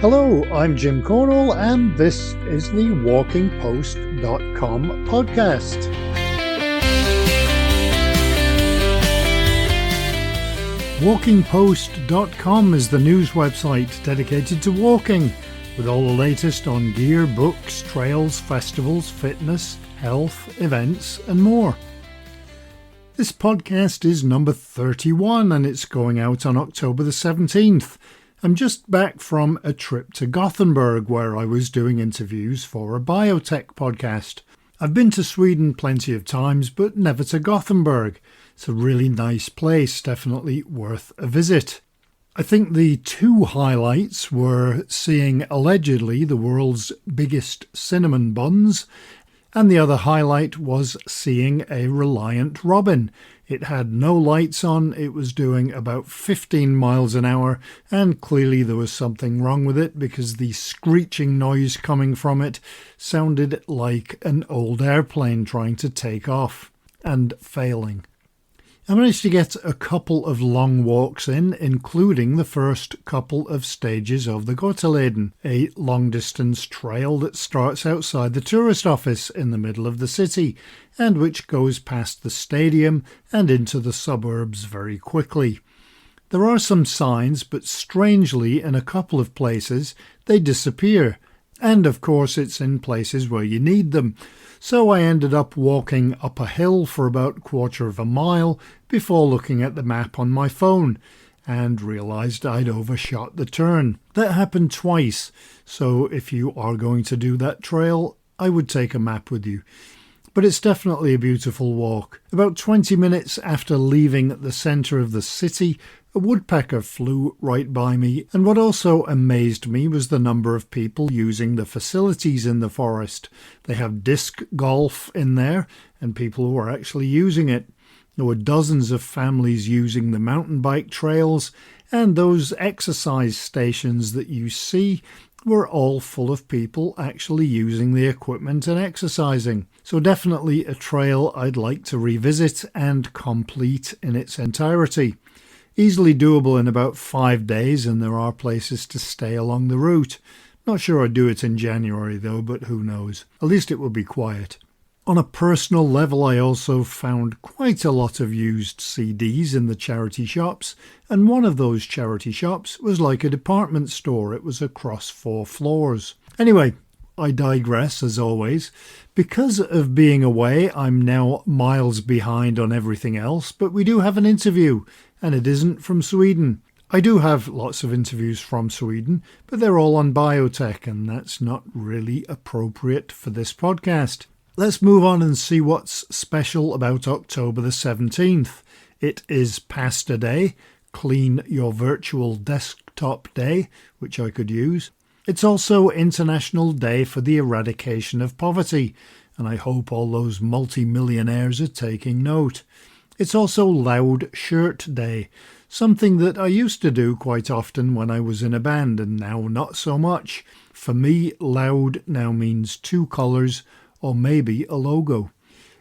Hello, I'm Jim Cornwall, and this is the WalkingPost.com podcast. WalkingPost.com is the news website dedicated to walking, with all the latest on gear, books, trails, festivals, fitness, health, events, and more. This podcast is number 31, and it's going out on October the 17th. I'm just back from a trip to Gothenburg where I was doing interviews for a biotech podcast. I've been to Sweden plenty of times, but never to Gothenburg. It's a really nice place, definitely worth a visit. I think the two highlights were seeing allegedly the world's biggest cinnamon buns, and the other highlight was seeing a Reliant Robin. It had no lights on, it was doing about 15 miles an hour, and clearly there was something wrong with it because the screeching noise coming from it sounded like an old airplane trying to take off and failing. I managed to get a couple of long walks in, including the first couple of stages of the Gotteleden, a long-distance trail that starts outside the tourist office in the middle of the city, and which goes past the stadium and into the suburbs very quickly. There are some signs, but strangely, in a couple of places, they disappear. And of course it's in places where you need them. So I ended up walking up a hill for about a quarter of a mile before looking at the map on my phone and realised I'd overshot the turn. That happened twice, so if you are going to do that trail, I would take a map with you. But it's definitely a beautiful walk. About 20 minutes after leaving the centre of the city, a woodpecker flew right by me, and what also amazed me was the number of people using the facilities in the forest. They have disc golf in there, and people were actually using it. There were dozens of families using the mountain bike trails, and those exercise stations that you see were all full of people actually using the equipment and exercising. So definitely a trail I'd like to revisit and complete in its entirety. Easily doable in about 5 days, and there are places to stay along the route. Not sure I'd do it in January though, but who knows. At least it will be quiet. On a personal level, I also found quite a lot of used CDs in the charity shops, and one of those charity shops was like a department store. It was across 4 floors. Anyway, I digress as always. Because of being away, I'm now miles behind on everything else, but we do have an interview, and it isn't from Sweden. I do have lots of interviews from Sweden, but they're all on biotech, and that's not really appropriate for this podcast. Let's move on and see what's special about October the 17th. It is Pasta Day, Clean Your Virtual Desktop Day, which I could use. It's also International Day for the Eradication of Poverty, and I hope all those multi-millionaires are taking note. It's also Loud Shirt Day, something that I used to do quite often when I was in a band, and now not so much. For me, loud now means 2 colours, or maybe a logo.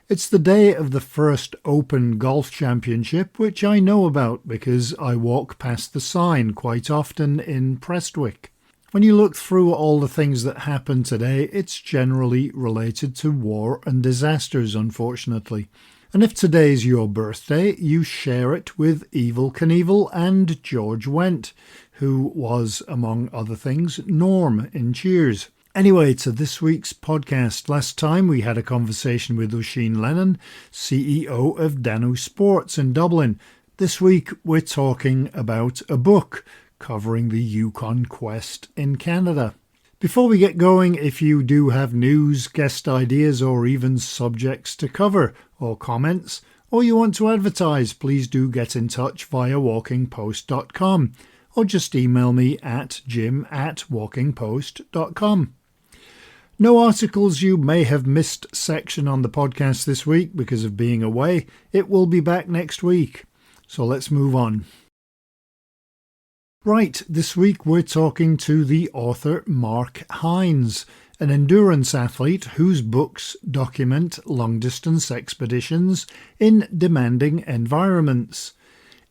It's the day of the first Open Golf Championship, which I know about because I walk past the sign quite often in Prestwick. When you look through all the things that happen today, it's generally related to war and disasters, unfortunately. And if today's your birthday, you share it with Evel Knievel and George Wendt, who was, among other things, Norm in Cheers. Anyway, to this week's podcast. Last time we had a conversation with Oisin Lennon, CEO of Danu Sports in Dublin. This week we're talking about a book covering the Yukon Quest in Canada. Before we get going, if you do have news, guest ideas, or even subjects to cover, or comments, or you want to advertise, please do get in touch via walkingpost.com, or just email me at jim@walkingpost.com. No articles you may have missed section on the podcast this week because of being away. It will be back next week. So let's move on. Right, this week we're talking to the author Mark Hines, an endurance athlete whose books document long-distance expeditions in demanding environments.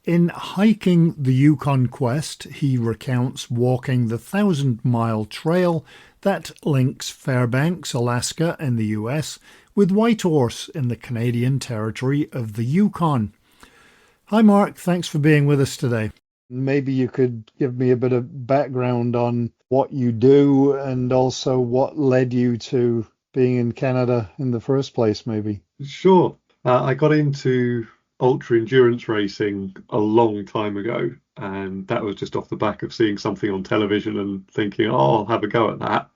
In Hiking the Yukon Quest, he recounts walking the 1,000-mile trail that links Fairbanks, Alaska in the US with Whitehorse in the Canadian territory of the Yukon. Hi Mark, thanks for being with us today. Maybe you could give me a bit of background on what you do and also what led you to being in Canada in the first place, maybe. Sure. I got into ultra endurance racing a long time ago, and that was just off the back of seeing something on television and thinking, oh, I'll have a go at that,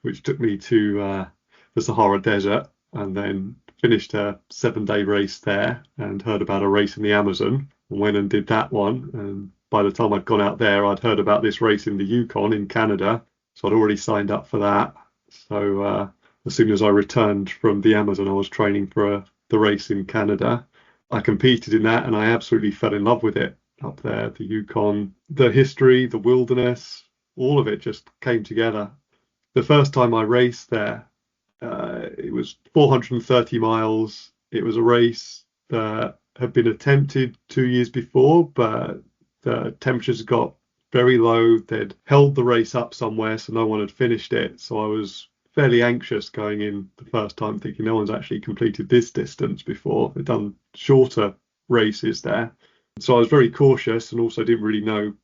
which took me to the Sahara Desert, and then finished a 7-day race there and heard about a race in the Amazon and went and did that one. And by the time I'd gone out there, I'd heard about this race in the Yukon in Canada, so I'd already signed up for that. So as soon as I returned from the Amazon, I was training for the race in Canada. I competed in that and I absolutely fell in love with it up there, the Yukon, the history, the wilderness, all of it just came together. The first time I raced there, it was 430 miles. It was a race that had been attempted 2 years before, but the temperatures got very low. They'd held the race up somewhere, so no one had finished it. So I was fairly anxious going in the first time, thinking no one's actually completed this distance before. They've done shorter races there. So I was very cautious and also didn't really know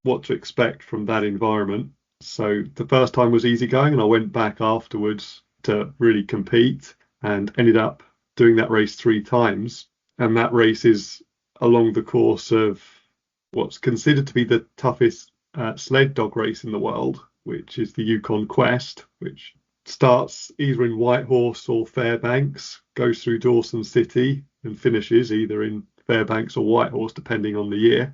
what to expect from that environment. So the first time was easy going, and I went back afterwards to really compete and ended up doing that race 3 times. And that race is along the course of what's considered to be the toughest sled dog race in the world, which is the Yukon Quest, which starts either in Whitehorse or Fairbanks, goes through Dawson City and finishes either in Fairbanks or Whitehorse, depending on the year.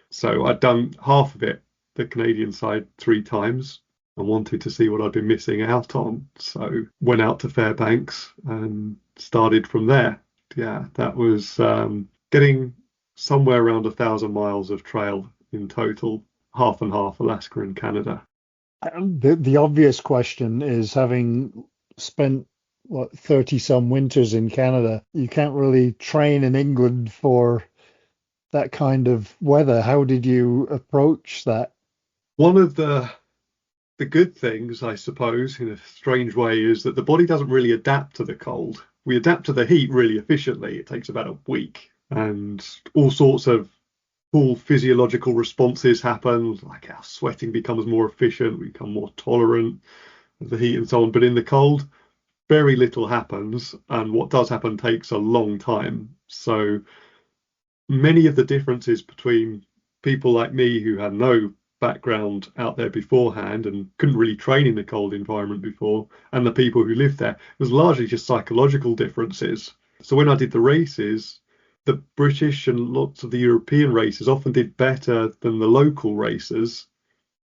So I'd done half of it, the Canadian side, 3 times. I wanted to see what I'd been missing out on. So went out to Fairbanks and started from there. Yeah, that was getting somewhere around 1,000 miles of trail in total, half and half, Alaska and Canada. The obvious question is, having spent 30 some winters in Canada, you can't really train in England for that kind of weather. How did you approach that? One of the good things, I suppose, in a strange way, is that the body doesn't really adapt to the cold. We adapt to the heat really efficiently. It takes about a week, and all sorts of cool physiological responses happen, like our sweating becomes more efficient, we become more tolerant of the heat and so on. But in the cold, very little happens, and what does happen takes a long time. So many of the differences between people like me who had no background out there beforehand and couldn't really train in the cold environment before, and the people who lived there, was largely just psychological differences. So when I did the races, the British and lots of the European races often did better than the local races,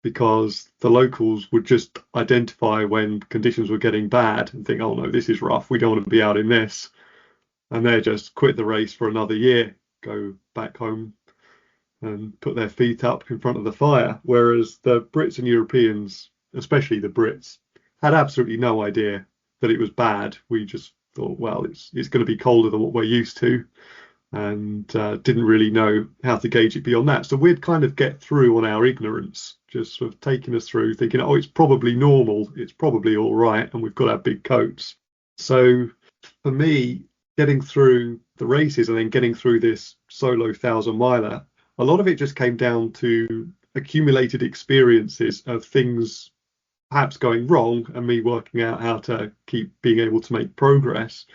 because the locals would just identify when conditions were getting bad and think, oh no, this is rough, we don't want to be out in this. And they just quit the race for another year, go back home and put their feet up in front of the fire. Whereas the Brits and Europeans, especially the Brits, had absolutely no idea that it was bad. We just thought, well, it's going to be colder than what we're used to, and didn't really know how to gauge it beyond that. So we'd kind of get through on our ignorance, just sort of taking us through, thinking, oh, it's probably normal, it's probably all right, and we've got our big coats. So for me, getting through the races and then getting through this solo 1,000-miler, a lot of it just came down to accumulated experiences of things perhaps going wrong and me working out how to keep being able to make progress.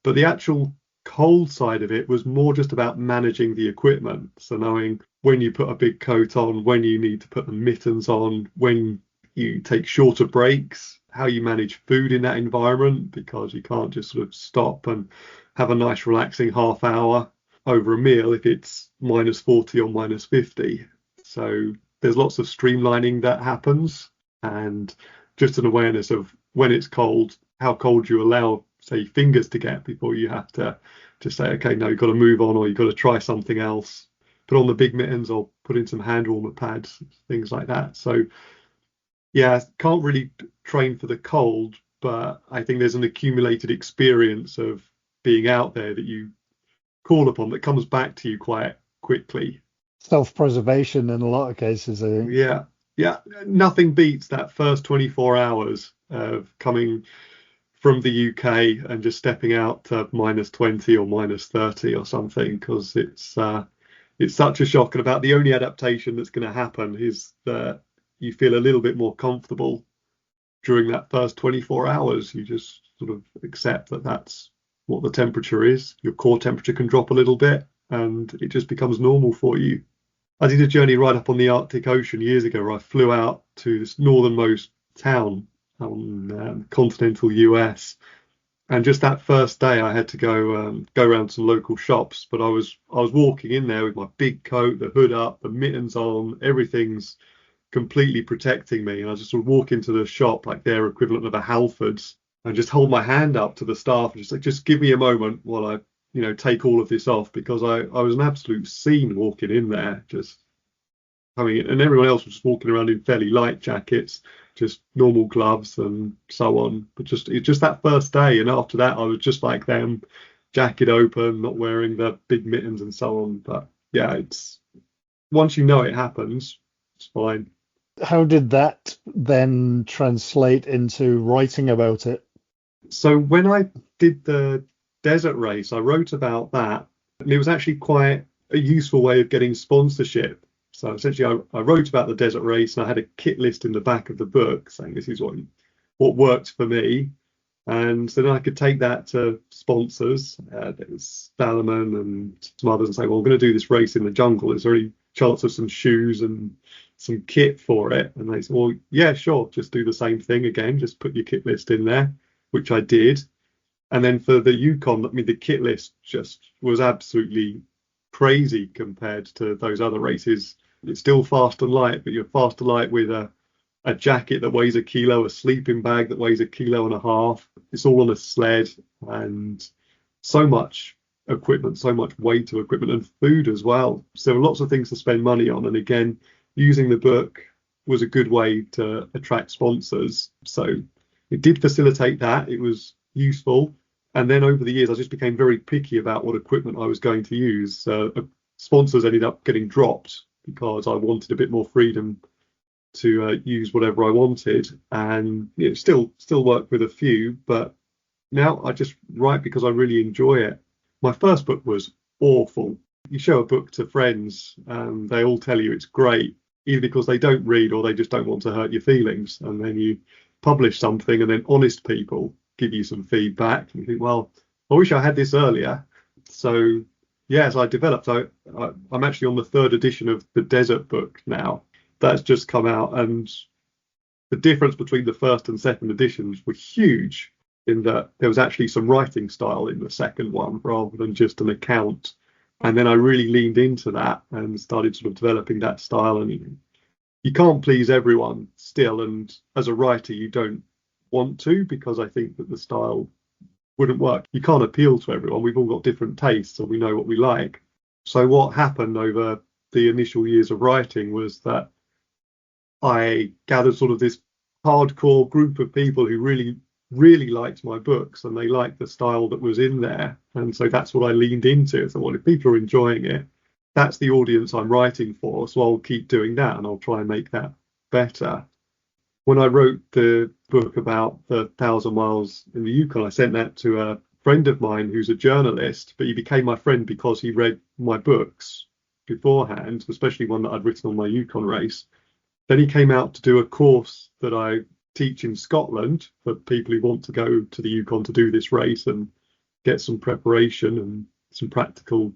But the actual cold side of it was more just about managing the equipment. So knowing when you put a big coat on, when you need to put the mittens on, when you take shorter breaks, how you manage food in that environment, because you can't just sort of stop and have a nice relaxing half hour over a meal if it's -40 or -50. So there's lots of streamlining that happens, and just an awareness of when it's cold, how cold you allow, say, fingers to get before you have to say, okay, no, you've got to move on, or you've got to try something else. Put on the big mittens or put in some hand warmer pads, things like that. So yeah, can't really train for the cold, but I think there's an accumulated experience of being out there that you call upon that comes back to you quite quickly. Self-preservation in a lot of cases, I think. Yeah, yeah. Nothing beats that first 24 hours of coming from the UK and just stepping out to -20 or -30 or something, because it's such a shock. And about the only adaptation that's going to happen is that you feel a little bit more comfortable during that first 24 hours. You just sort of accept that that's what the temperature is. Your core temperature can drop a little bit and it just becomes normal for you. I did a journey right up on the Arctic Ocean years ago where I flew out to this northernmost town on continental US. And just that first day, I had to go around some local shops. But I was walking in there with my big coat, the hood up, the mittens on, everything's completely protecting me. And I just sort of walk into the shop like their equivalent of a Halfords and just hold my hand up to the staff and just like, just give me a moment while I, take all of this off, because I was an absolute scene walking in there, just coming in, and everyone else was just walking around in fairly light jackets, just normal gloves and so on. But it's just that first day, and after that, I was just like them, jacket open, not wearing the big mittens and so on. But yeah, it's once you know it happens, it's fine. How did that then translate into writing about it? So when I did the desert race, I wrote about that, and it was actually quite a useful way of getting sponsorship. So essentially, I wrote about the desert race, and I had a kit list in the back of the book saying this is what worked for me, and so then I could take that to sponsors. There was Salomon and some others, and say, well, I'm going to do this race in the jungle. Is there any chance of some shoes and some kit for it? And they said, well, yeah, sure, just do the same thing again, just put your kit list in there, which I did. And then for the Yukon, I mean, the kit list just was absolutely crazy compared to those other races. It's still fast and light, but you're fast and light with a jacket that weighs a kilo, a sleeping bag that weighs a kilo and a half. It's all on a sled, and so much equipment, so much weight to equipment, and food as well. So lots of things to spend money on. And again, using the book was a good way to attract sponsors. So it did facilitate that. It was useful. And then over the years, I just became very picky about what equipment I was going to use. Sponsors ended up getting dropped because I wanted a bit more freedom to use whatever I wanted, and still work with a few. But now I just write because I really enjoy it. My first book was awful. You show a book to friends, and they all tell you it's great, either because they don't read or they just don't want to hurt your feelings. And then you publish something, and then honest people give you some feedback. And you think, well, I wish I had this earlier. So yes, I developed. I'm actually on the third edition of the Desert book now. That's just come out, and the difference between the first and second editions were huge, in that there was actually some writing style in the second one rather than just an account. And then I really leaned into that and started sort of developing that style. And you can't please everyone still, and as a writer, you don't want to, because I think that the style wouldn't work. You can't appeal to everyone. We've all got different tastes, and we know what we like. So what happened over the initial years of writing was that I gathered sort of this hardcore group of people who really, really liked my books, and they liked the style that was in there. And so that's what I leaned into. So, well, if people are enjoying it, that's the audience I'm writing for. So I'll keep doing that, and I'll try and make that better. When I wrote the book about the 1,000 miles in the Yukon, I sent that to a friend of mine who's a journalist, but he became my friend because he read my books beforehand, especially one that I'd written on my Yukon race. Then he came out to do a course that I teach in Scotland for people who want to go to the Yukon to do this race and get some preparation and some practical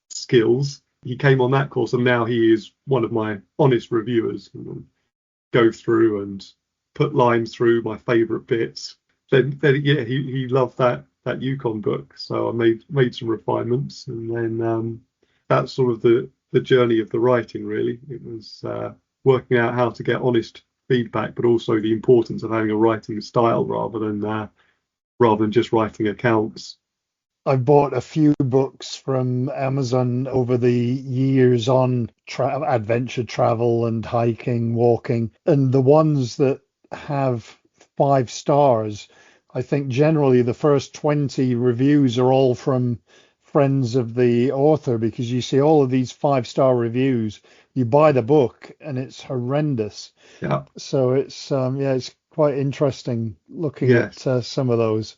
skills. He came on that course, and now he is one of my honest reviewers. Go through and put lines through my favourite bits. Then yeah, he loved that Yukon book. So I made some refinements, and then that's sort of the journey of the writing. Really, it was working out how to get honest feedback, but also the importance of having a writing style rather than just writing accounts. I've bought a few books from Amazon over the years on adventure travel and hiking, walking, and the ones that have 5 stars, I think generally the first 20 reviews are all from friends of the author, because you see all of these 5-star reviews. You buy the book and it's horrendous. Yeah. So it's quite interesting looking at Yes. some of those.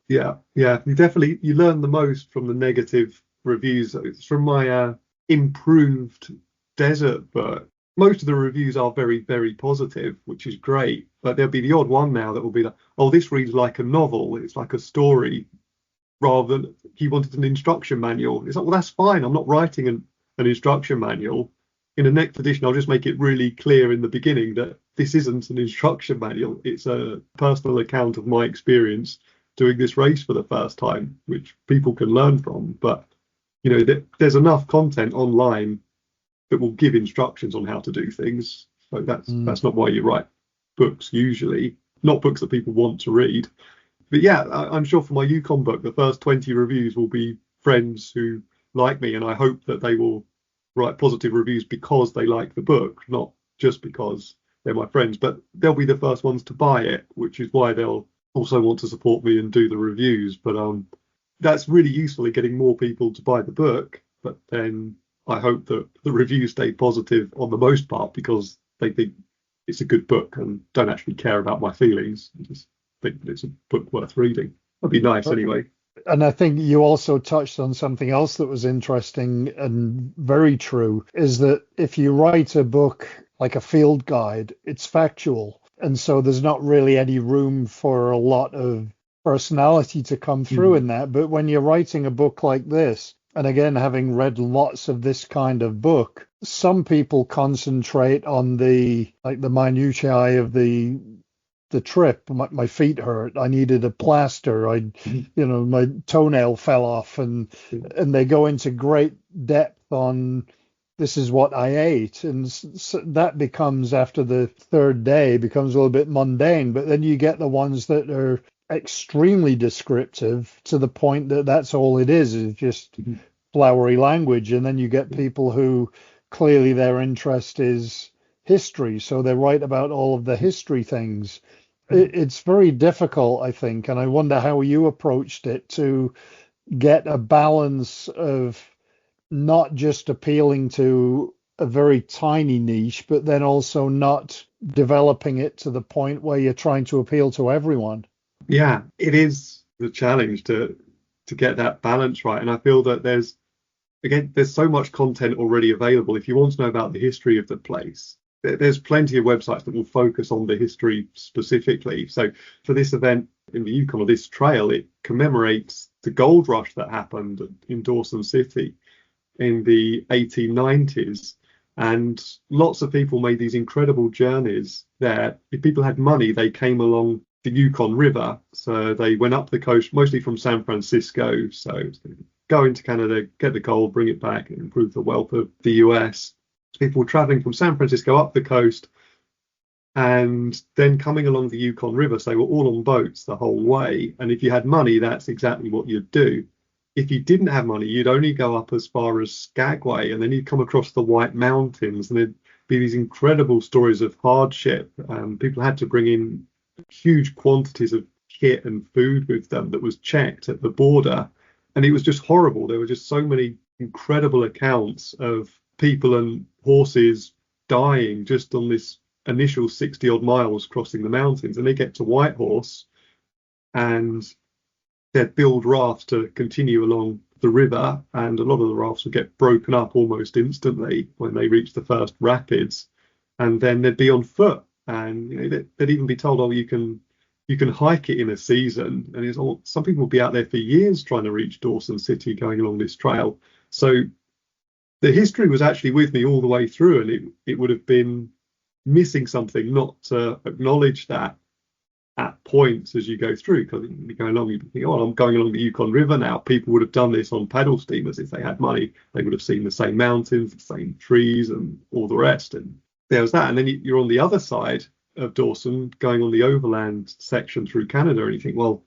Yeah. Yeah. You learn the most from the negative reviews. It's from my improved desert book. Most of the reviews are very, very positive, which is great. But there'll be the odd one now that will be like, oh, this reads like a novel. It's like a story rather than he wanted an instruction manual. It's like, well, that's fine. I'm not writing an instruction manual. In the next edition, I'll just make it really clear in the beginning that this isn't an instruction manual. It's a personal account of my experience doing this race for the first time, which people can learn from. But, there's enough content online that will give instructions on how to do things. So that's not why you write books usually, not books that people want to read. But yeah, I'm sure for my Yukon book, the first 20 reviews will be friends who like me, and I hope that they will write positive reviews because they like the book, not just because they're my friends. But they'll be the first ones to buy it, which is why they'll also want to support me and do the reviews. But that's really useful in getting more people to buy the book. But then I hope that the reviews stay positive on the most part because they think it's a good book and don't actually care about my feelings. Just think that it's a book worth reading. That'd be nice anyway. And I think you also touched on something else that was interesting and very true, is that if you write a book like a field guide, it's factual. And so there's not really any room for a lot of personality to come through in that. But when you're writing a book like this, and again, having read lots of this kind of book, some people concentrate on the minutiae of the trip. My feet hurt. I needed a plaster. My toenail fell off, and they go into great depth on this is what I ate, and that becomes, after the third day, becomes a little bit mundane. But then you get the ones that are extremely descriptive to the point that that's all it is just flowery language. And then you get people who clearly their interest is history, so they write about all of the history things. It's very difficult, I think, and I wonder how you approached it to get a balance of not just appealing to a very tiny niche, but then also not developing it to the point where you're trying to appeal to everyone. Yeah, it is the challenge to get that balance right. And I feel that there's so much content already available. If you want to know about the history of the place, there's plenty of websites that will focus on the history specifically. So for this event in the Yukon, or this trail, it commemorates the gold rush that happened in Dawson City in the 1890s. And lots of people made these incredible journeys there. If people had money, they came along the Yukon River. So they went up the coast, mostly from San Francisco. So go into Canada, get the gold, bring it back, and improve the wealth of the US. People were traveling from San Francisco up the coast and then coming along the Yukon River. So they were all on boats the whole way. And if you had money, that's exactly what you'd do. If you didn't have money, you'd only go up as far as Skagway, and then you'd come across the White Mountains, and there'd be these incredible stories of hardship. People had to bring in huge quantities of kit and food with them that was checked at the border. And it was just horrible. There were just so many incredible accounts of people and horses dying just on this initial 60 odd miles crossing the mountains. And they get to Whitehorse and they'd build rafts to continue along the river, and a lot of the rafts would get broken up almost instantly when they reached the first rapids, and then they'd be on foot. And they'd even be told, oh, you can hike it in a season. And some people will be out there for years trying to reach Dawson City going along this trail. So the history was actually with me all the way through, and it would have been missing something not to acknowledge that at points as you go through, because you go along, you think, oh, I'm going along the Yukon River now. People would have done this on paddle steamers. If they had money, they would have seen the same mountains, the same trees, and all the rest. And there was that. And then you're on the other side of Dawson, going on the overland section through Canada, and you think, well,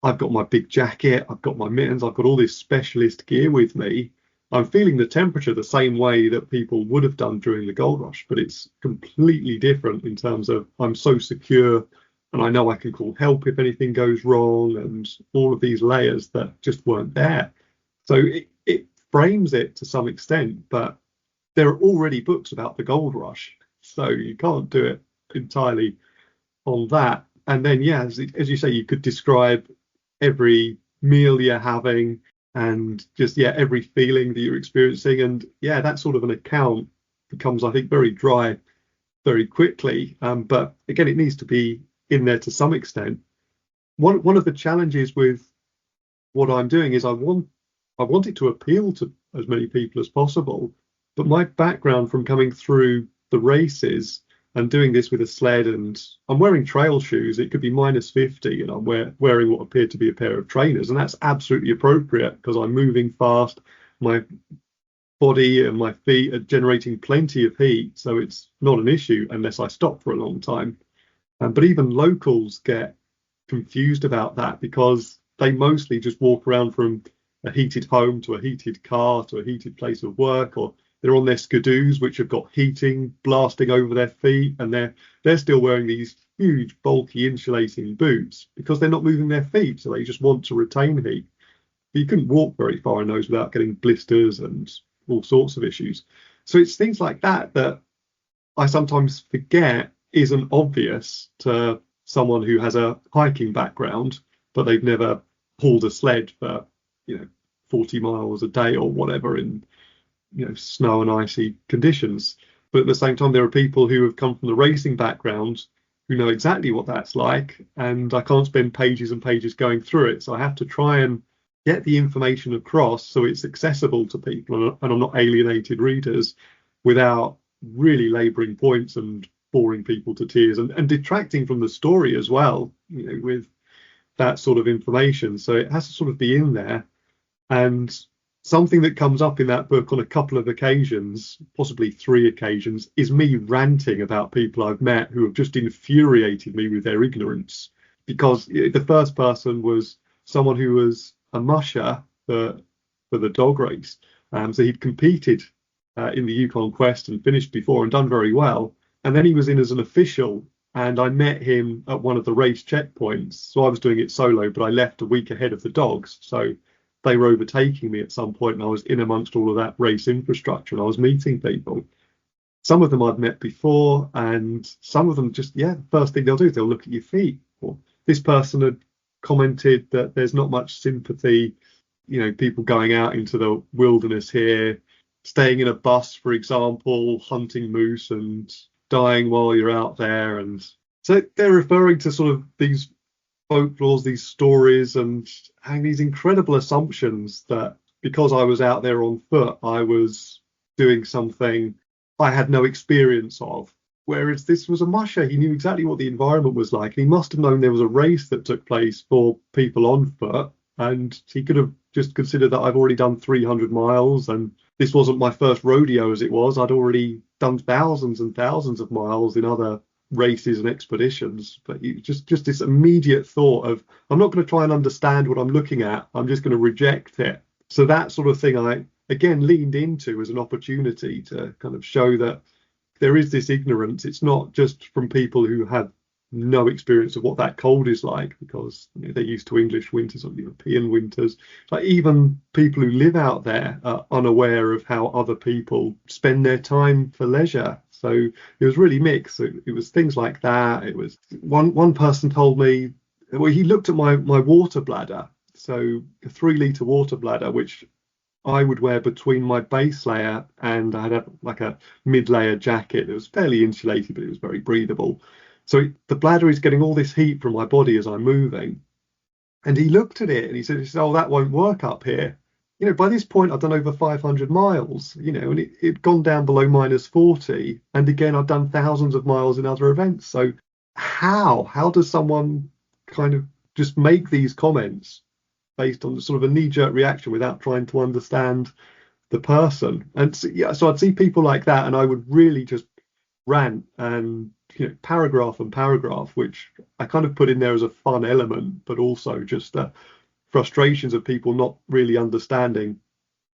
I've got my big jacket, I've got my mittens, I've got all this specialist gear with me. I'm feeling the temperature the same way that people would have done during the gold rush, but it's completely different in terms of I'm so secure, and I know I can call help if anything goes wrong, and all of these layers that just weren't there. So it frames it to some extent, but there are already books about the gold rush, so you can't do it entirely on that. And then, yeah, as you say, you could describe every meal you're having and just, yeah, every feeling that you're experiencing. And yeah, that sort of an account becomes, I think, very dry very quickly. But again, it needs to be in there to some extent. One of the challenges with what I'm doing is I want it to appeal to as many people as possible. But my background from coming through the races and doing this with a sled, and I'm wearing trail shoes, it could be -50 and I'm wearing what appeared to be a pair of trainers. And that's absolutely appropriate because I'm moving fast. My body and my feet are generating plenty of heat. So it's not an issue unless I stop for a long time. But even locals get confused about that because they mostly just walk around from a heated home to a heated car to a heated place of work, or they're on their skidoos which have got heating blasting over their feet, and they're still wearing these huge bulky insulating boots because they're not moving their feet, so they just want to retain heat. But you couldn't walk very far in those without getting blisters and all sorts of issues. So it's things like that that I sometimes forget isn't obvious to someone who has a hiking background, but they've never pulled a sled for 40 miles a day or whatever in snow and icy conditions. But at the same time, there are people who have come from the racing background who know exactly what that's like, and I can't spend pages and pages going through it. So I have to try and get the information across so it's accessible to people and I'm not alienated readers without really laboring points and boring people to tears and detracting from the story as well, with that sort of information. So it has to sort of be in there. And something that comes up in that book on a couple of occasions, possibly 3 occasions, is me ranting about people I've met who have just infuriated me with their ignorance. Because the first person was someone who was a musher for the dog race. So he'd competed in the Yukon Quest and finished before and done very well. And then he was in as an official, and I met him at one of the race checkpoints. So I was doing it solo, but I left a week ahead of the dogs. So they were overtaking me at some point, and I was in amongst all of that race infrastructure, and I was meeting people. Some of them I'd met before, and some of them just, the first thing they'll do is they'll look at your feet. Or this person had commented that there's not much sympathy, people going out into the wilderness here, staying in a bus, for example, hunting moose and dying while you're out there. And so they're referring to sort of these folklores, these stories, and having these incredible assumptions that because I was out there on foot, I was doing something I had no experience of. Whereas this was a musher. He knew exactly what the environment was like. And he must have known there was a race that took place for people on foot. And he could have just considered that I've already done 300 miles. And this wasn't my first rodeo as it was. I'd already done thousands and thousands of miles in other races and expeditions. But just this immediate thought of, I'm not going to try and understand what I'm looking at. I'm just going to reject it. So that sort of thing I, again, leaned into as an opportunity to kind of show that there is this ignorance. It's not just from people who have no experience of what that cold is like, because they're used to English winters or European winters. Like even people who live out there are unaware of how other people spend their time for leisure. So it was really mixed. It was things like that. It was one person told me, well, he looked at my water bladder, so a 3-litre water bladder, which I would wear between my base layer, and I had like a mid-layer jacket that was fairly insulated, but it was very breathable. So the bladder is getting all this heat from my body as I'm moving. And he looked at it and he said, oh, that won't work up here. By this point, I've done over 500 miles, and it'd gone down below -40. And again, I've done thousands of miles in other events. So how does someone kind of just make these comments based on the sort of a knee-jerk reaction without trying to understand the person? And so I'd see people like that, and I would really just rant and paragraph and paragraph, which I kind of put in there as a fun element, but also just the frustrations of people not really understanding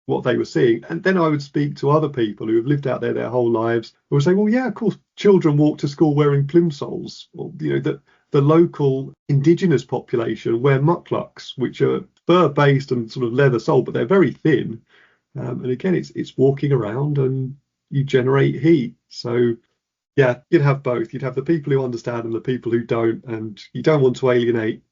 what they were seeing. And then I would speak to other people who have lived out there their whole lives who would say, well, yeah, of course, children walk to school wearing plimsolls, or the local indigenous population wear mucklucks, which are fur based and sort of leather sole, but they're very thin. And again, it's walking around and you generate heat. So yeah, you'd have both. You'd have the people who understand and the people who don't, and you don't want to alienate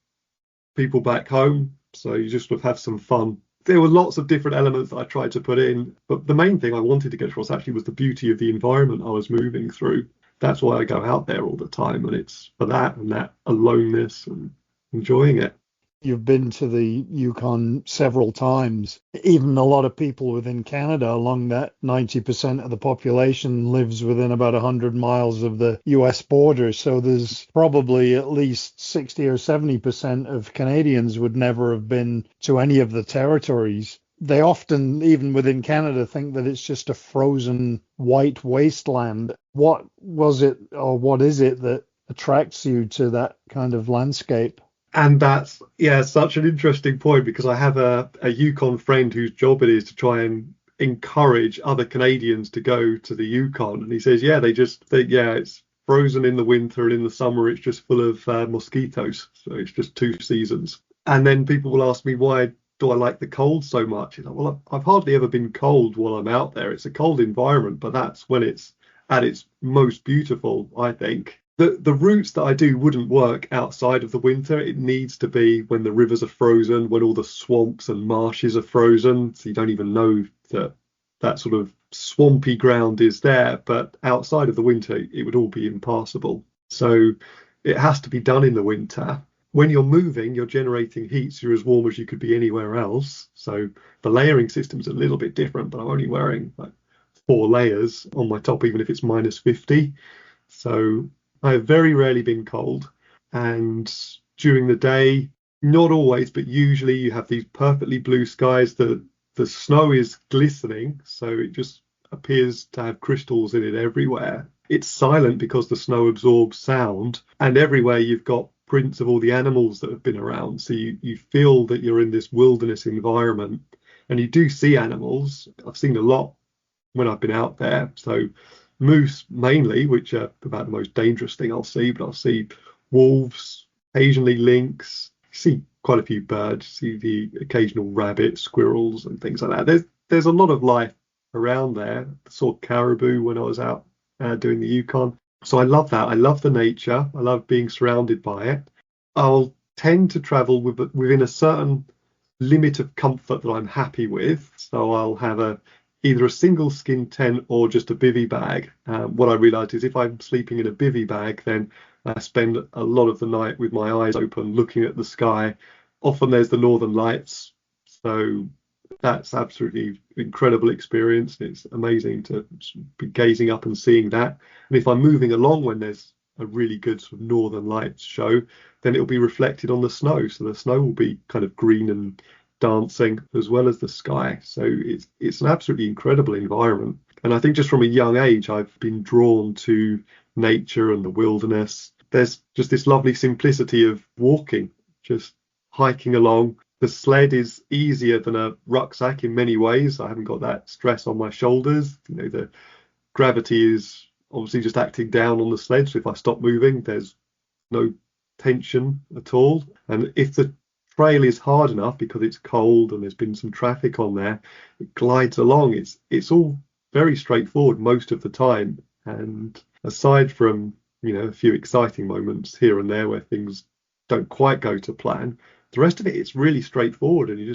people back home. So you just sort of have some fun. There were lots of different elements that I tried to put in, but the main thing I wanted to get across actually was the beauty of the environment I was moving through. That's why I go out there all the time, and it's for that and that aloneness and enjoying it. You've been to the Yukon several times. Even a lot of people within Canada, along that 90% of the population lives within about 100 miles of the US border. So there's probably at least 60 or 70% of Canadians would never have been to any of the territories. They often, even within Canada, think that it's just a frozen white wasteland. What was it, or what is it that attracts you to that kind of landscape? And that's, yeah, such an interesting point, because I have a Yukon friend whose job it is to try and encourage other Canadians to go to the Yukon. And he says, yeah, it's frozen in the winter, and in the summer it's just full of mosquitoes. So it's just two seasons. And then people will ask me, why do I like the cold so much? You know, well, I've hardly ever been cold while I'm out there. It's a cold environment, but that's when it's at its most beautiful, I think. The routes that I do wouldn't work outside of the winter. It needs to be when the rivers are frozen, when all the swamps and marshes are frozen, so you don't even know that sort of swampy ground is there. But outside of the winter, it would all be impassable. So it has to be done in the winter. When you're moving, you're generating heat, so you're as warm as you could be anywhere else. So the layering system's a little bit different, but I'm only wearing like 4 layers on my top, even if it's minus 50. So I have very rarely been cold, and during the day, not always, but usually you have these perfectly blue skies. The snow is glistening, so it just appears to have crystals in it everywhere. It's silent because the snow absorbs sound, and everywhere you've got prints of all the animals that have been around. So you feel that you're in this wilderness environment, and you do see animals. I've seen a lot when I've been out there. So moose mainly, which are about the most dangerous thing I'll see, but I'll see wolves, occasionally lynx, see quite a few birds, see the occasional rabbit, squirrels and things like that. There's a lot of life around there. I saw caribou when I was out doing the Yukon. So I love that. I love the nature. I love being surrounded by it. I'll tend to travel within a certain limit of comfort that I'm happy with. So I'll have either a single skin tent or just a bivy bag. What I realised is if I'm sleeping in a bivy bag, then I spend a lot of the night with my eyes open, looking at the sky. Often there's the northern lights, so that's absolutely incredible experience. It's amazing to be gazing up and seeing that. And if I'm moving along when there's a really good sort of northern lights show, then it'll be reflected on the snow. So the snow will be kind of green and dancing as well as the sky. So it's an absolutely incredible environment. And I think just from a young age, I've been drawn to nature and the wilderness. There's just this lovely simplicity of walking, just hiking along. The sled is easier than a rucksack in many ways. I haven't got that stress on my shoulders. You know, the gravity is obviously just acting down on the sled. So if I stop moving, there's no tension at all. And if the trail is hard enough because it's cold and there's been some traffic on there, it glides along. It's all very straightforward most of the time. And aside from, a few exciting moments here and there where things don't quite go to plan, the rest of it's really straightforward. And you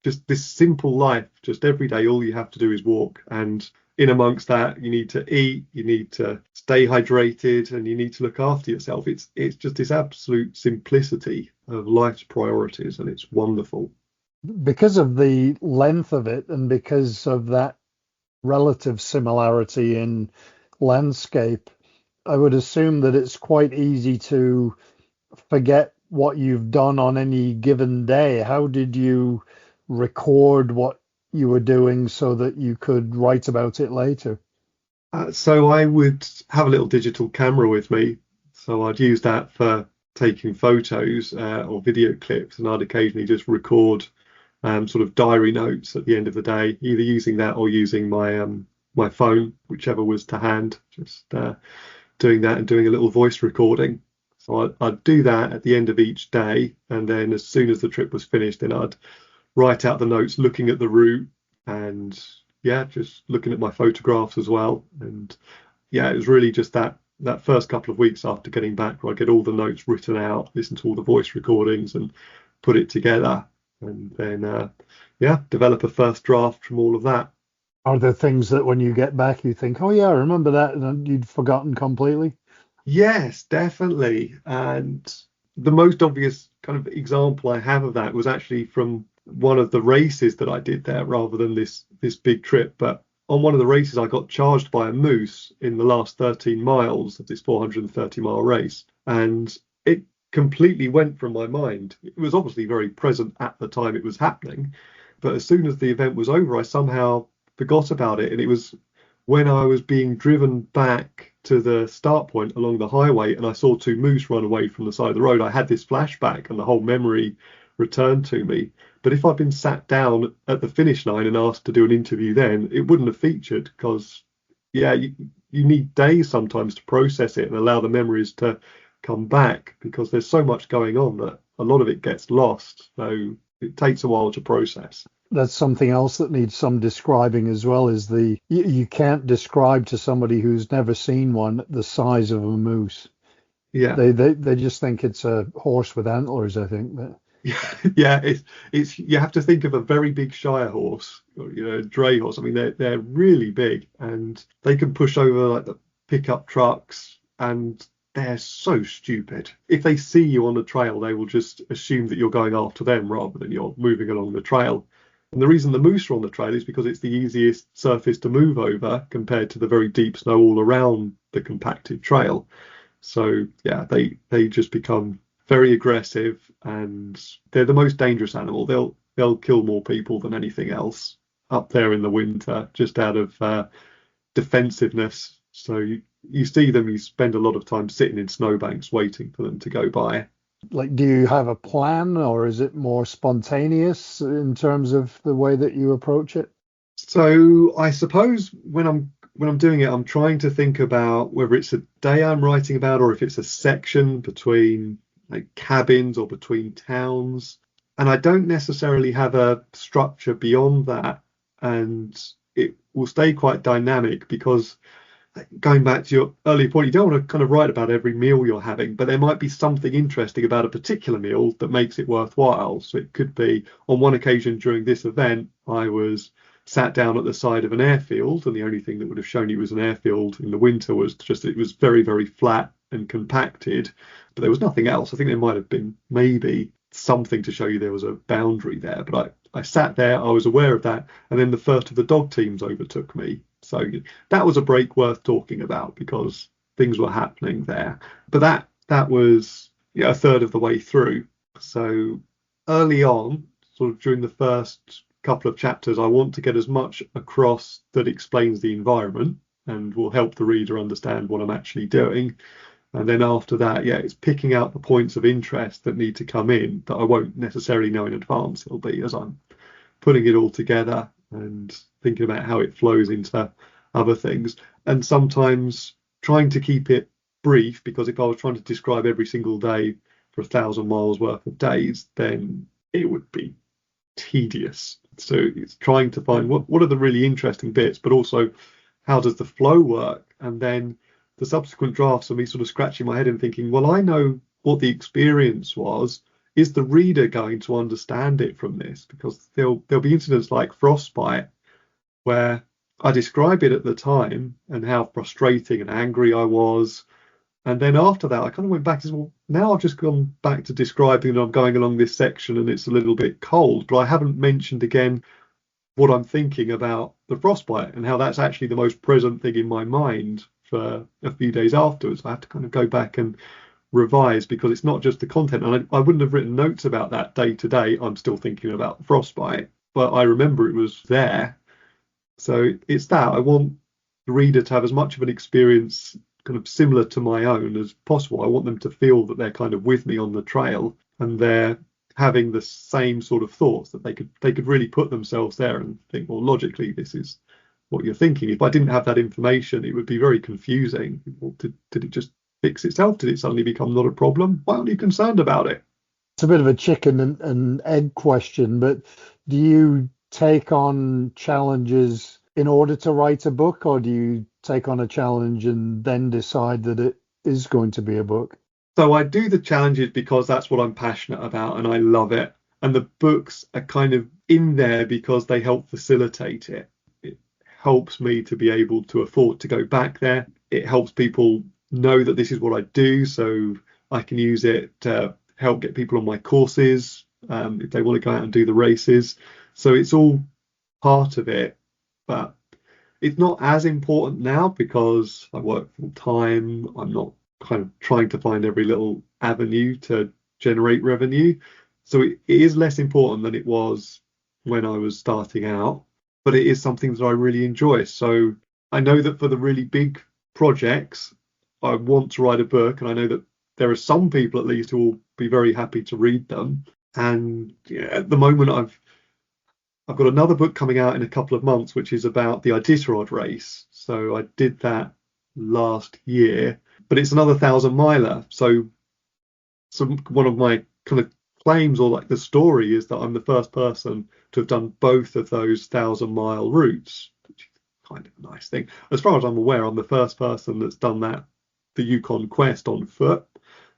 just this simple life, just every day, all you have to do is walk. And in amongst that, you need to eat, you need to stay hydrated, and you need to look after yourself. It's just this absolute simplicity of life's priorities, and it's wonderful. Because of the length of it and because of that relative similarity in landscape, I would assume that it's quite easy to forget what you've done on any given day. How did you record what you were doing so that you could write about it later? So I would have a little digital camera with me. So I'd use that for taking photos or video clips, and I'd occasionally just record sort of diary notes at the end of the day, either using that or using my phone, whichever was to hand, just doing that and doing a little voice recording. So I'd do that at the end of each day, and then as soon as the trip was finished, then I'd write out the notes, looking at the route, and yeah, just looking at my photographs as well. And yeah, it was really just that first couple of weeks after getting back where I get all the notes written out, listen to all the voice recordings, and put it together, and then yeah, develop a first draft from all of that. Are there things that when you get back you think, oh yeah, I remember that, and you'd forgotten completely? Yes, definitely. And the most obvious kind of example I have of that was actually from one of the races that I did there rather than this big trip. But on one of the races, I got charged by a moose in the last 13 miles of this 430-mile race. And it completely went from my mind. It was obviously very present at the time it was happening. But as soon as the event was over, I somehow forgot about it. And it was when I was being driven back to the start point along the highway and I saw two moose run away from the side of the road, I had this flashback and the whole memory returned to me. But if I'd been sat down at the finish line and asked to do an interview then, it wouldn't have featured because, yeah, you need days sometimes to process it and allow the memories to come back because there's so much going on that a lot of it gets lost. So it takes a while to process. That's something else that needs some describing as well, is you can't describe to somebody who's never seen one the size of a moose. Yeah. They just think it's a horse with antlers, I think. But Yeah, it's you have to think of a very big Shire horse, or, dray horse. I mean, they're really big, and they can push over like the pickup trucks, and they're so stupid. If they see you on the trail, they will just assume that you're going after them rather than you're moving along the trail. And the reason the moose are on the trail is because it's the easiest surface to move over compared to the very deep snow all around the compacted trail. So yeah, they just become very aggressive, and they're the most dangerous animal. They'll kill more people than anything else up there in the winter, just out of defensiveness. So you see them, you spend a lot of time sitting in snowbanks waiting for them to go by. like, do you have a plan, or is it more spontaneous in terms of the way that you approach it? So I suppose when I'm doing it, I'm trying to think about whether it's a day I'm writing about or if it's a section between like cabins or between towns. And I don't necessarily have a structure beyond that. And it will stay quite dynamic because going back to your earlier point, you don't want to kind of write about every meal you're having, but there might be something interesting about a particular meal that makes it worthwhile. So it could be on one occasion during this event, I was sat down at the side of an airfield, and the only thing that would have shown you was an airfield in the winter was just it was very, very flat and compacted, but there was nothing else. I think there might have been maybe something to show you there was a boundary there, but I sat there, I was aware of that, and then the first of the dog teams overtook me. So that was a break worth talking about because things were happening there. But that was a third of the way through. So early on, sort of during the first couple of chapters, I want to get as much across that explains the environment and will help the reader understand what I'm actually doing. And then after that, yeah, it's picking out the points of interest that need to come in that I won't necessarily know in advance. It'll be as I'm putting it all together and thinking about how it flows into other things. And sometimes trying to keep it brief, because if I was trying to describe every single day for 1,000 miles worth of days, then it would be tedious. So it's trying to find what are the really interesting bits, but also how does the flow work? And then the subsequent drafts of me sort of scratching my head and thinking, well, I know what the experience was. Is the reader going to understand it from this? Because there'll be incidents like frostbite where I describe it at the time and how frustrating and angry I was. And then after that, I kind of went back and said, well, now I've just gone back to describing that I'm going along this section and it's a little bit cold, but I haven't mentioned again what I'm thinking about the frostbite and how that's actually the most present thing in my mind for a few days afterwards. I have to kind of go back and revise because it's not just the content. And I wouldn't have written notes about that day to day. I'm still thinking about the frostbite, but I remember it was there. So it's that I want the reader to have as much of an experience kind of similar to my own as possible. I want them to feel that they're kind of with me on the trail and they're having the same sort of thoughts, that they could really put themselves there and think, well, logically, this is what you're thinking. If I didn't have that information, it would be very confusing. Did it just fix itself? Did it suddenly become not a problem? Why aren't you concerned about it? It's a bit of a chicken and egg question, but do you take on challenges in order to write a book, or do you take on a challenge and then decide that it is going to be a book? So I do the challenges because that's what I'm passionate about and I love it. And the books are kind of in there because they help facilitate it. It helps me to be able to afford to go back there. It helps people know that this is what I do. So I can use it to help get people on my courses if they want to go out and do the races. So it's all part of it. But it's not as important now because I work full time. I'm not kind of trying to find every little avenue to generate revenue. So it is less important than it was when I was starting out, but it is something that I really enjoy. So I know that for the really big projects, I want to write a book, and I know that there are some people at least who will be very happy to read them. And yeah, at the moment, I've got another book coming out in a couple of months, which is about the Iditarod race. So I did that last year, but it's another 1,000 miler. So one of my kind of claims, or like the story, is that I'm the first person to have done both of those 1,000 mile routes, which is kind of a nice thing. As far as I'm aware, I'm the first person that's done that, the Yukon Quest, on foot.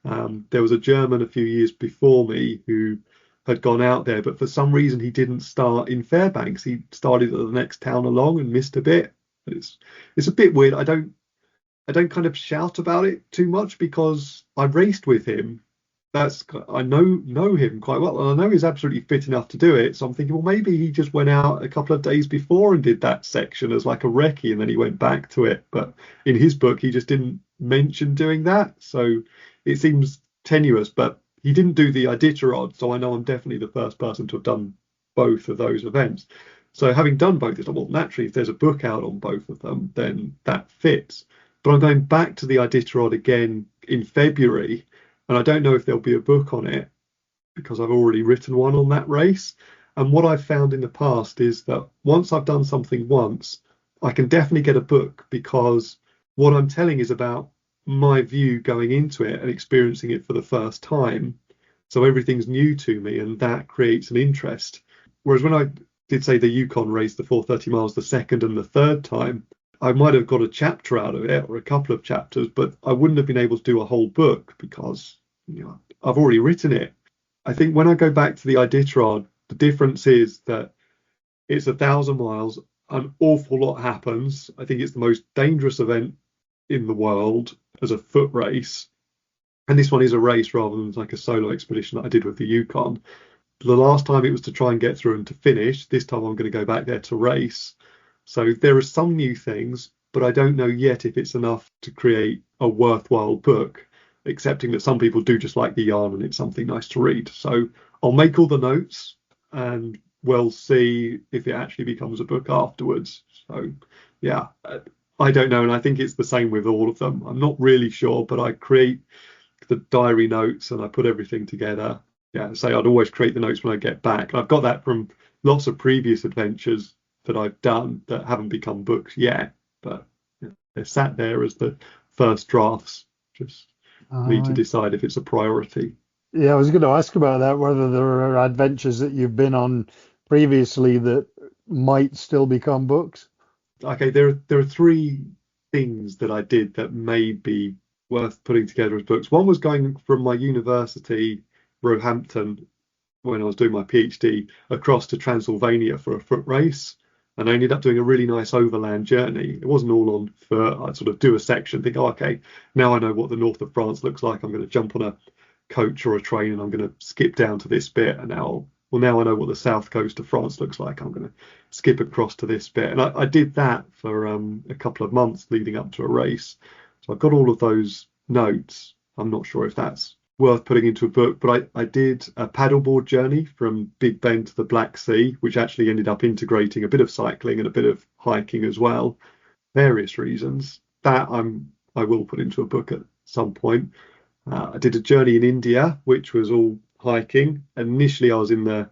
There was a German a few years before me who had gone out there, but for some reason he didn't start in Fairbanks. He started at the next town along and missed a bit. It's a bit weird. I don't kind of shout about it too much because I raced with him. I know him quite well, and I know he's absolutely fit enough to do it. So I'm thinking, well, maybe he just went out a couple of days before and did that section as like a recce, and then he went back to it. But in his book, he just didn't mention doing that, so it seems tenuous. But he didn't do the Iditarod, so I know I'm definitely the first person to have done both of those events. So having done both, it's like, well, naturally, if there's a book out on both of them, then that fits. But I'm going back to the Iditarod again in February, and I don't know if there'll be a book on it because I've already written one on that race. And what I've found in the past is that once I've done something once, I can definitely get a book because what I'm telling is about my view going into it and experiencing it for the first time. So everything's new to me, and that creates an interest. Whereas when I did, say, the Yukon race, the 430 miles, the second and the third time, I might have got a chapter out of it or a couple of chapters, but I wouldn't have been able to do a whole book because I've already written it. I think when I go back to the Iditarod, the difference is that it's 1,000 miles, an awful lot happens. I think it's the most dangerous event in the world as a foot race. And this one is a race rather than like a solo expedition that I did with the Yukon. The last time it was to try and get through and to finish. This time I'm going to go back there to race. So there are some new things, but I don't know yet if it's enough to create a worthwhile book, accepting that some people do just like the yarn and it's something nice to read. So I'll make all the notes and we'll see if it actually becomes a book afterwards. So yeah, I don't know. And I think it's the same with all of them. I'm not really sure, but I create the diary notes and I put everything together. Yeah, say I'd always create the notes when I get back. And I've got that from lots of previous adventures that I've done that haven't become books yet, but they're sat there as the first drafts. Just need to decide if it's a priority. Yeah, I was going to ask about that, whether there are adventures that you've been on previously that might still become books. Okay, there are three things that I did that may be worth putting together as books. One was going from my university, Roehampton, when I was doing my PhD, across to Transylvania for a foot race. And I ended up doing a really nice overland journey. It wasn't all on foot. I'd sort of do a section, think, oh, okay, now I know what the north of France looks like. I'm going to jump on a coach or a train and I'm going to skip down to this bit. And now I know what the south coast of France looks like. I'm going to skip across to this bit. And I did that for a couple of months leading up to a race. So I've got all of those notes. I'm not sure if that's worth putting into a book, but I did a paddleboard journey from Big Ben to the Black Sea, which actually ended up integrating a bit of cycling and a bit of hiking as well. Various reasons that I will put into a book at some point. I did a journey in India, which was all hiking. Initially, I was in the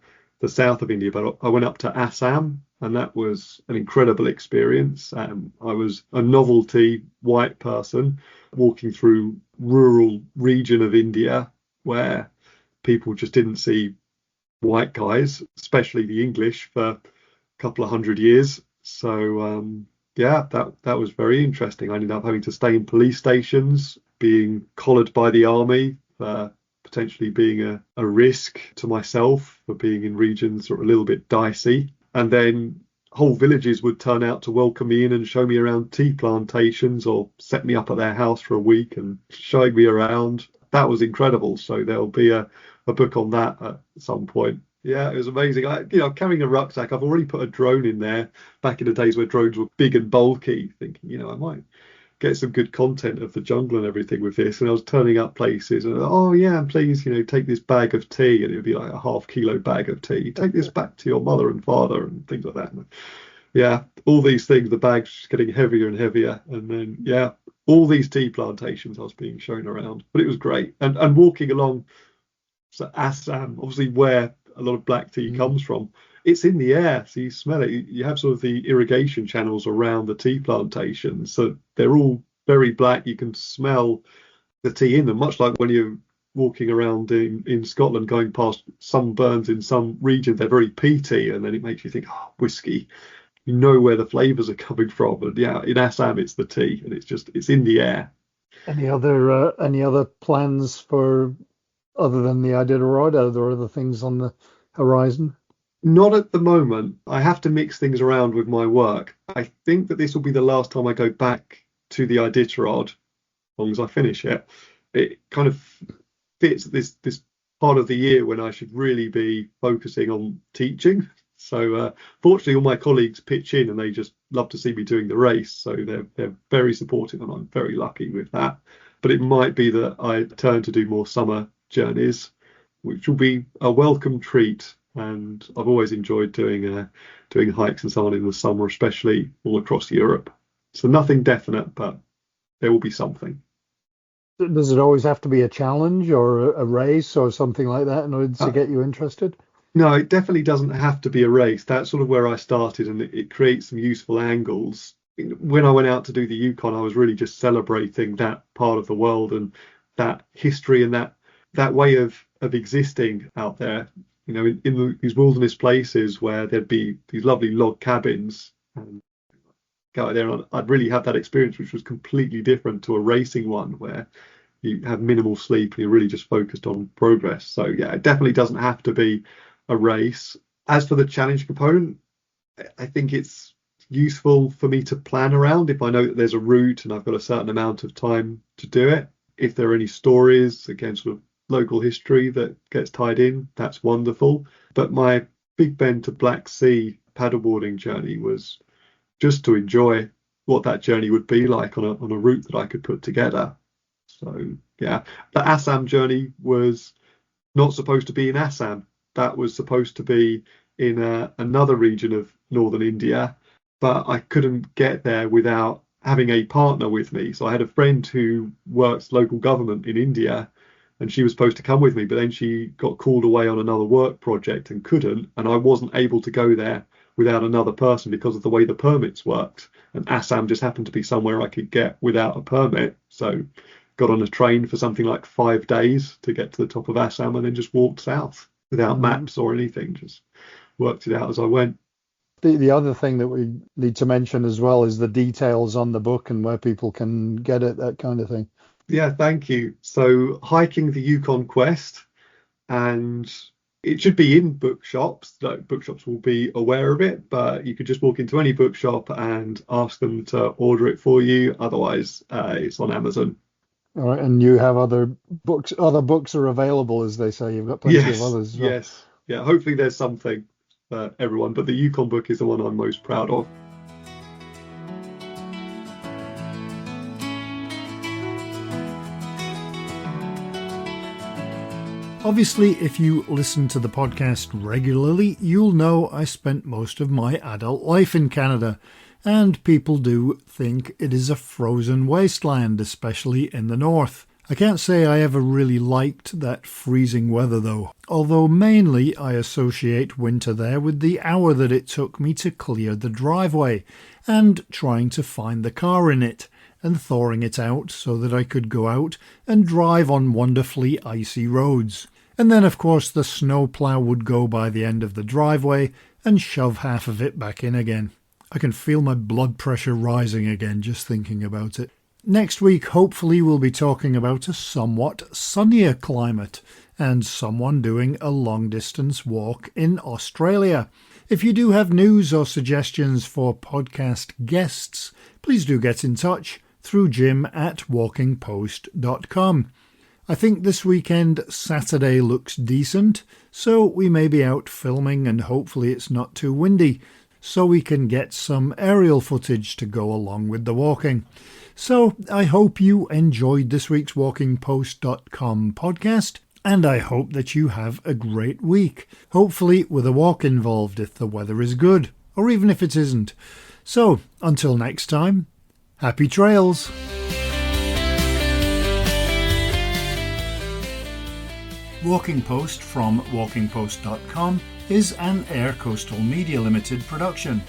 south of India, but I went up to Assam and that was an incredible experience. I was a novelty white person walking through rural region of India where people just didn't see white guys, especially the English, for a couple of hundred years. So yeah, that was very interesting. I ended up having to stay in police stations, being collared by the army for potentially being a risk to myself for being in regions that were a little bit dicey. And then whole villages would turn out to welcome me in and show me around tea plantations or set me up at their house for a week and showing me around. That was incredible. So there'll be a book on that at some point. Yeah, it was amazing. Carrying a rucksack, I've already put a drone in there back in the days where drones were big and bulky, thinking, I might get some good content of the jungle and everything with this. And I was turning up places and, oh yeah, please, take this bag of tea. And it would be like a half-kilo bag of tea. Take this back to your mother and father and things like that. And yeah, all these things, the bag's just getting heavier and heavier. And then, yeah, all these tea plantations I was being shown around. But it was great. And walking along Assam, obviously where a lot of black tea comes from, it's in the air, so you smell it. You have sort of the irrigation channels around the tea plantations, so they're all very black. You can smell the tea in them, much like when you're walking around in Scotland, going past some burns in some regions, they're very peaty, and then it makes you think, oh, whiskey. You know where the flavours are coming from, and yeah, in Assam it's the tea, and it's in the air. Any other plans for, other than the Iditarod? Are there other things on the horizon? Not at the moment. I have to mix things around with my work. I think that this will be the last time I go back to the Iditarod, as long as I finish it. It kind of fits this part of the year when I should really be focusing on teaching. So fortunately, all my colleagues pitch in and they just love to see me doing the race. So they're very supportive, and I'm very lucky with that. But it might be that I turn to do more summer journeys, which will be a welcome treat. And I've always enjoyed doing hikes and so on in the summer, especially all across Europe. So nothing definite, but there will be something. Does it always have to be a challenge or a race or something like that in order to get you interested? No, it definitely doesn't have to be a race. That's sort of where I started, and it creates some useful angles. When I went out to do the Yukon, I was really just celebrating that part of the world and that history and that way of existing out there. In these wilderness places where there'd be these lovely log cabins, and go out there and I'd really have that experience, which was completely different to a racing one where you have minimal sleep and you're really just focused on progress. So yeah, it definitely doesn't have to be a race. As for the challenge component, I think it's useful for me to plan around if I know that there's a route and I've got a certain amount of time to do it. If there are any stories, again, sort of local history that gets tied in, that's wonderful. But my Big Bend to Black Sea paddleboarding journey was just to enjoy what that journey would be like on a route that I could put together. So yeah, the Assam journey was not supposed to be in Assam. That was supposed to be in another region of northern India, but I couldn't get there without having a partner with me. So I had a friend who works local government in India, and she was supposed to come with me, but then she got called away on another work project and couldn't, and I wasn't able to go there without another person because of the way the permits worked. And Assam just happened to be somewhere I could get without a permit. So got on a train for something like 5 days to get to the top of Assam, and then just walked south without maps or anything, just worked it out as I went. The other thing that we need to mention as well is the details on the book and where people can get it, that kind of thing. Yeah, thank you. So Hiking the Yukon Quest, and it should be in bookshops. Bookshops will be aware of it, but you could just walk into any bookshop and ask them to order it for you. Otherwise, it's on Amazon. All right, and you have other books are available, as they say. You've got plenty of others as well. Yes. Yeah, hopefully there's something for everyone, but the Yukon book is the one I'm most proud of. Obviously, if you listen to the podcast regularly, you'll know I spent most of my adult life in Canada, and people do think it is a frozen wasteland, especially in the north. I can't say I ever really liked that freezing weather though, although mainly I associate winter there with the hour that it took me to clear the driveway and trying to find the car in it and thawing it out so that I could go out and drive on wonderfully icy roads. And then of course the snowplow would go by the end of the driveway and shove half of it back in again. I can feel my blood pressure rising again just thinking about it. Next week, hopefully, we'll be talking about a somewhat sunnier climate and someone doing a long-distance walk in Australia. If you do have news or suggestions for podcast guests, please do get in touch through jim@walkingpost.com. I think this weekend, Saturday, looks decent, so we may be out filming and hopefully it's not too windy, so we can get some aerial footage to go along with the walking. So I hope you enjoyed this week's walkingpost.com podcast, and I hope that you have a great week, hopefully with a walk involved if the weather is good, or even if it isn't. So until next time, happy trails! Walking Post from walkingpost.com is an Air Coastal Media Limited production.